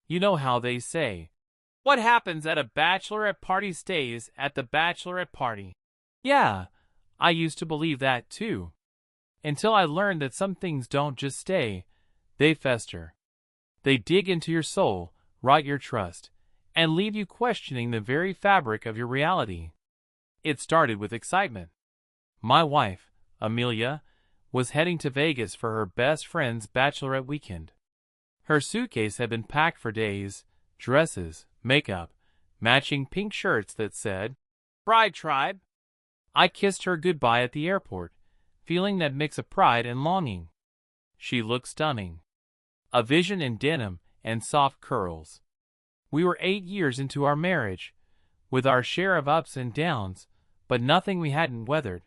You know how they say, what happens at a bachelorette party stays at the bachelorette party. Yeah, I used to believe that too. Until I learned that some things don't just stay, they fester. They dig into your soul, rot your trust, and leave you questioning the very fabric of your reality. It started with excitement. My wife, Amelia, was heading to Vegas for her best friend's bachelorette weekend. Her suitcase had been packed for days, dresses, makeup, matching pink shirts that said, Bride Tribe. I kissed her goodbye at the airport, feeling that mix of pride and longing. She looked stunning. A vision in denim and soft curls. We were 8 years into our marriage, with our share of ups and downs, but nothing we hadn't weathered.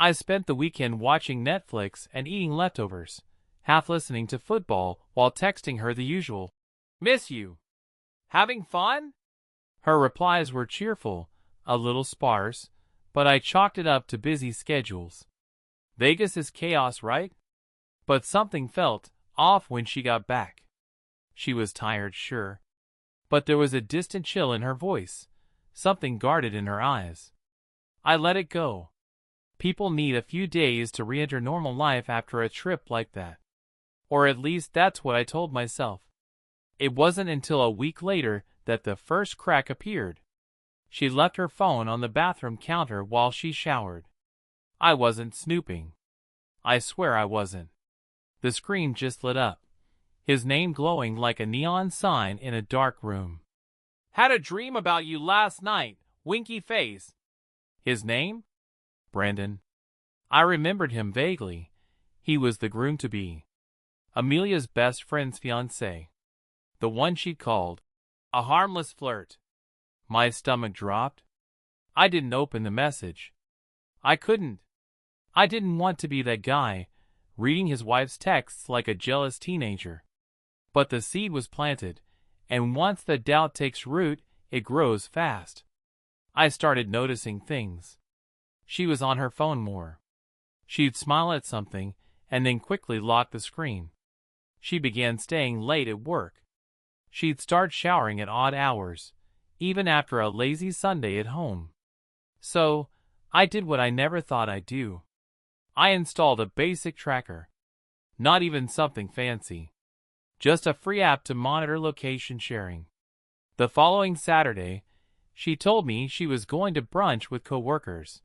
I spent the weekend watching Netflix and eating leftovers, half listening to football while texting her the usual, Miss you. Having fun? Her replies were cheerful, a little sparse, but I chalked it up to busy schedules. Vegas is chaos, right? But something felt off when she got back. She was tired, sure, but there was a distant chill in her voice, something guarded in her eyes. I let it go. People need a few days to re-enter normal life after a trip like that. Or at least that's what I told myself. It wasn't until a week later that the first crack appeared. She left her phone on the bathroom counter while she showered. I wasn't snooping. I swear I wasn't. The screen just lit up, his name glowing like a neon sign in a dark room. Had a dream about you last night, winky face. His name? Brandon. I remembered him vaguely. He was the groom-to-be. Amelia's best friend's fiancé. The one she'd called a harmless flirt. My stomach dropped. I didn't open the message. I couldn't. I didn't want to be that guy, reading his wife's texts like a jealous teenager. But the seed was planted, and once the doubt takes root, it grows fast. I started noticing things. She was on her phone more. She'd smile at something, and then quickly lock the screen. She began staying late at work. She'd start showering at odd hours, even after a lazy Sunday at home. So, I did what I never thought I'd do. I installed a basic tracker. Not even something fancy. Just a free app to monitor location sharing. The following Saturday, she told me she was going to brunch with coworkers.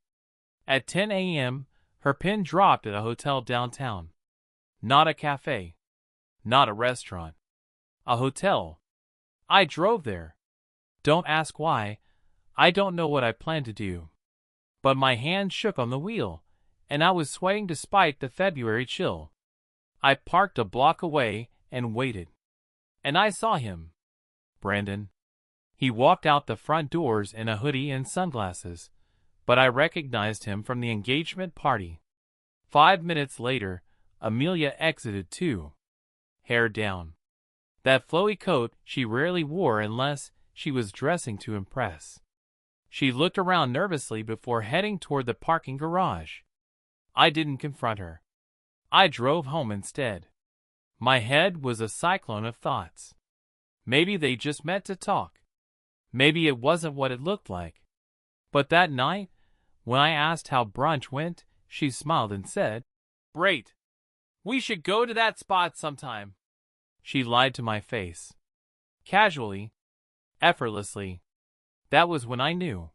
At 10 a.m., her pin dropped at a hotel downtown. Not a cafe. Not a restaurant. A hotel. I drove there. Don't ask why. I don't know what I planned to do. But my hand shook on the wheel, and I was sweating despite the February chill. I parked a block away and waited. And I saw him. Brandon. He walked out the front doors in a hoodie and sunglasses, but I recognized him from the engagement party. 5 minutes later, Amelia exited too. Hair down. That flowy coat she rarely wore unless she was dressing to impress. She looked around nervously before heading toward the parking garage. I didn't confront her. I drove home instead. My head was a cyclone of thoughts. Maybe they just meant to talk. Maybe it wasn't what it looked like. But that night, when I asked how brunch went, she smiled and said, Great. We should go to that spot sometime. She lied to my face. Casually, effortlessly. That was when I knew.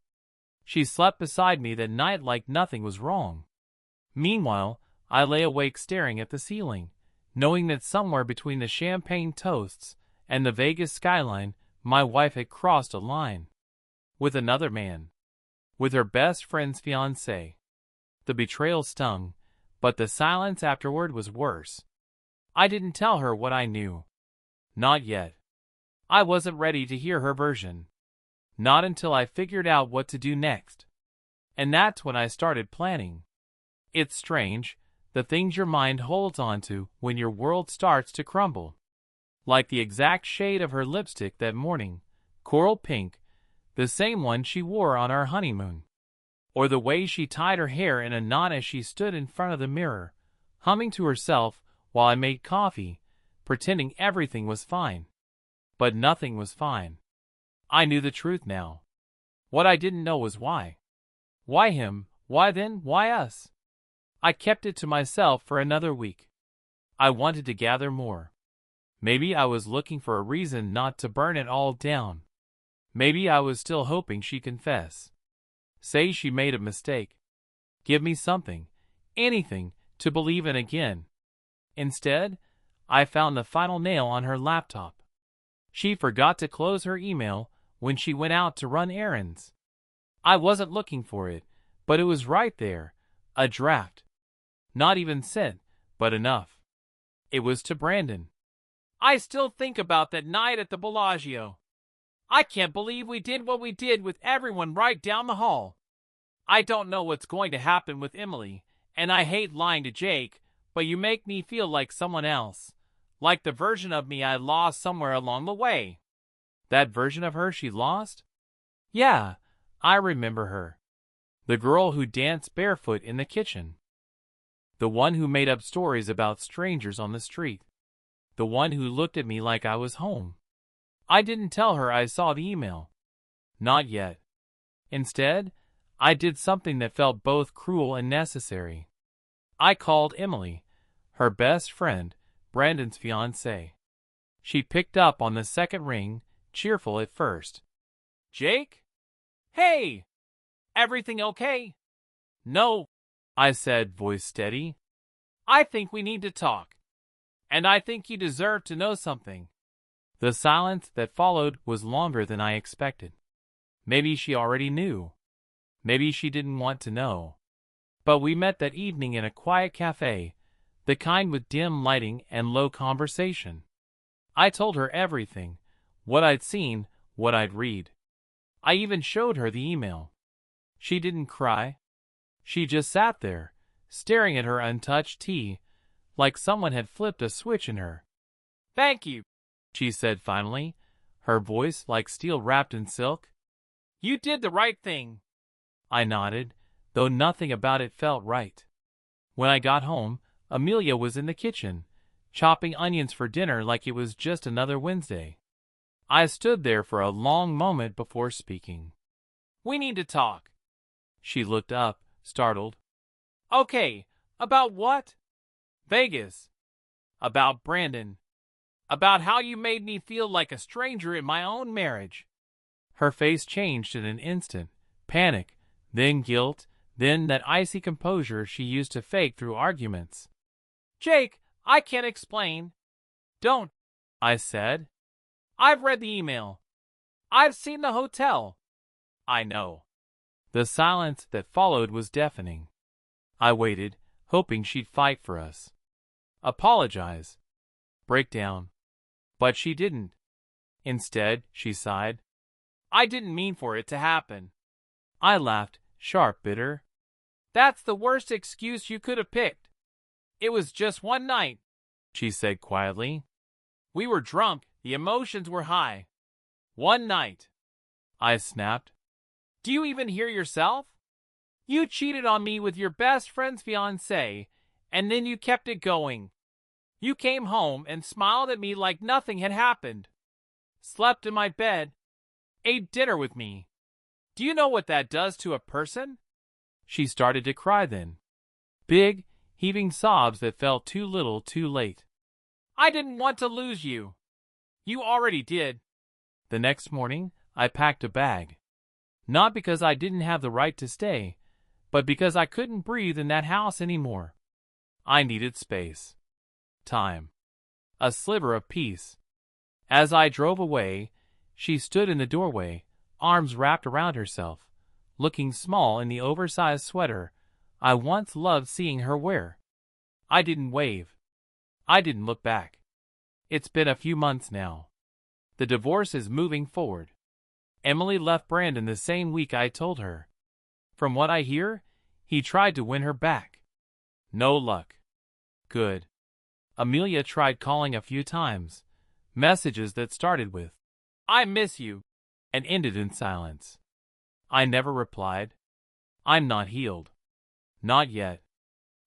She slept beside me that night like nothing was wrong. Meanwhile, I lay awake staring at the ceiling, knowing that somewhere between the champagne toasts and the Vegas skyline, my wife had crossed a line. With another man. With her best friend's fiancé. The betrayal stung, but the silence afterward was worse. I didn't tell her what I knew. Not yet. I wasn't ready to hear her version. Not until I figured out what to do next. And that's when I started planning. It's strange, the things your mind holds onto when your world starts to crumble. Like the exact shade of her lipstick that morning, coral pink, the same one she wore on our honeymoon. Or the way she tied her hair in a knot as she stood in front of the mirror, humming to herself while I made coffee, pretending everything was fine. but nothing was fine. I knew the truth now. What I didn't know was why. Why him? Why then? Why us? I kept it to myself for another week. I wanted to gather more. Maybe I was looking for a reason not to burn it all down. Maybe I was still hoping she'd confess. Say she made a mistake. Give me something, anything, to believe in again. Instead, I found the final nail on her laptop. She forgot to close her email when she went out to run errands. I wasn't looking for it, but it was right there, a draft. Not even sent, but enough. It was to Brandon. I still think about that night at the Bellagio. I can't believe we did what we did with everyone right down the hall. I don't know what's going to happen with Emily, and I hate lying to Jake, but you make me feel like someone else, like the version of me I lost somewhere along the way. That version of her she lost? Yeah, I remember her. The girl who danced barefoot in the kitchen. The one who made up stories about strangers on the street. The one who looked at me like I was home. I didn't tell her I saw the email. Not yet. Instead, I did something that felt both cruel and necessary. I called Emily, her best friend, Brandon's fiancée. She picked up on the second ring, cheerful at first. Jake? Hey! Everything okay? No, I said, voice steady. I think we need to talk. And I think you deserve to know something. The silence that followed was longer than I expected. Maybe she already knew. Maybe she didn't want to know. But we met that evening in a quiet cafe, the kind with dim lighting and low conversation. I told her everything, what I'd seen, what I'd read. I even showed her the email. She didn't cry. She just sat there, staring at her untouched tea, like someone had flipped a switch in her. Thank you, she said finally, her voice like steel wrapped in silk. You did the right thing. I nodded, though nothing about it felt right. When I got home, Amelia was in the kitchen, chopping onions for dinner like it was just another Wednesday. I stood there for a long moment before speaking. We need to talk. She looked up, startled. Okay, about what? Vegas. About Brandon. About how you made me feel like a stranger in my own marriage. Her face changed in an instant. Panic, then guilt, then that icy composure she used to fake through arguments. Jake, I can't explain. Don't, I said. I've read the email. I've seen the hotel. I know. The silence that followed was deafening. I waited, hoping she'd fight for us. Apologize. Break down. But she didn't. Instead, she sighed. I didn't mean for it to happen. I laughed, sharp, bitter. That's the worst excuse you could have picked. It was just one night, she said quietly. We were drunk, the emotions were high. One night. I snapped. Do you even hear yourself? You cheated on me with your best friend's fiancé, and then you kept it going. You came home and smiled at me like nothing had happened. Slept in my bed. Ate dinner with me. Do you know what that does to a person? She started to cry then. Big, heaving sobs that felt too little too late. I didn't want to lose you. You already did. The next morning, I packed a bag. Not because I didn't have the right to stay, but because I couldn't breathe in that house anymore. I needed space. Time. A sliver of peace. As I drove away, she stood in the doorway, arms wrapped around herself, looking small in the oversized sweater I once loved seeing her wear. I didn't wave. I didn't look back. It's been a few months now. The divorce is moving forward. Emily left Brandon the same week I told her. From what I hear, he tried to win her back. No luck. Good. Amelia tried calling a few times, messages that started with, I miss you, and ended in silence. I never replied. I'm not healed. Not yet.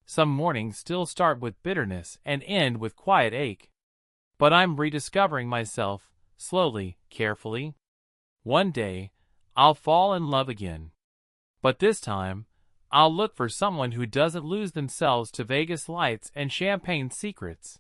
Some mornings still start with bitterness and end with quiet ache. But I'm rediscovering myself, slowly, carefully. One day, I'll fall in love again. But this time, I'll look for someone who doesn't lose themselves to Vegas lights and champagne secrets.